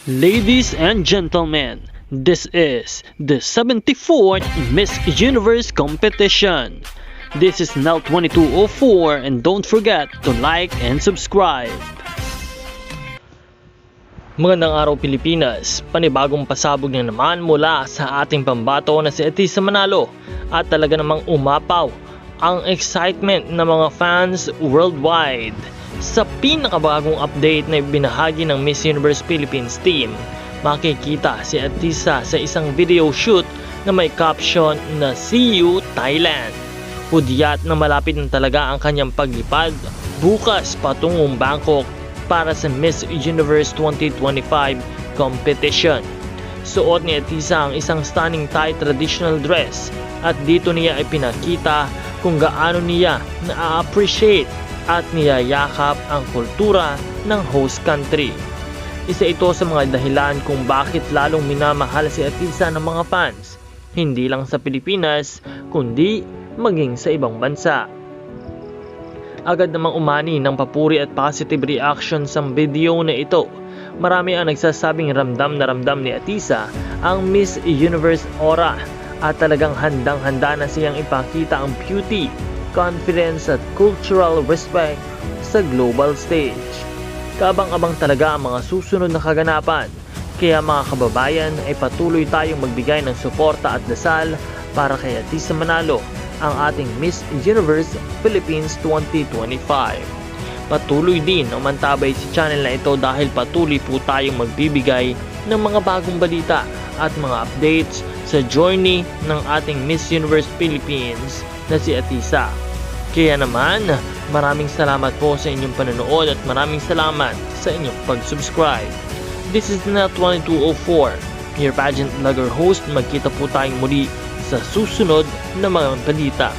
Ladies and gentlemen, this is the 74th Miss Universe competition. This is Nell 2204 and don't forget to like and subscribe. Magandang araw Pilipinas, panibagong pasabog na naman mula sa ating pambato na si Atisa Manalo at talaga namang umapaw ang excitement ng mga fans worldwide. Sa pinakabagong update na ibinahagi ng Miss Universe Philippines team, makikita si Atisa sa isang video shoot na may caption na "See you Thailand". Hudyat na malapit na talaga ang kanyang paglipad bukas patungong Bangkok para sa Miss Universe 2025 competition. Suot ni Atisa ang isang stunning Thai traditional dress at dito niya ay pinakita kung gaano niya na-appreciate at niyayakap ang kultura ng host country. Isa ito sa mga dahilan kung bakit lalong minamahal si Atisa ng mga fans, hindi lang sa Pilipinas kundi maging sa ibang bansa. Agad namang umani ng papuri at positive reaction sa video na ito. Marami ang nagsasabing ramdam na ramdam ni Atisa ang Miss Universe aura at talagang handang-handa na siyang ipakita ang beauty, confidence at cultural respect sa global stage. Kaabang-abang talaga ang mga susunod na kaganapan, kaya mga kababayan ay patuloy tayong magbigay ng suporta at dasal para kay Atisa Manalo, ang ating Miss Universe Philippines 2025. Patuloy din ang mantabay sa channel na ito dahil patuloy po tayong magbibigay ng mga bagong balita at mga updates sa journey ng ating Miss Universe Philippines na si Atisa. Kaya naman, maraming salamat po sa inyong panonood at maraming salamat sa inyong pag-subscribe. This is Nell 2204, your pageant vlogger host. Magkita po tayong muli sa susunod na mga balita.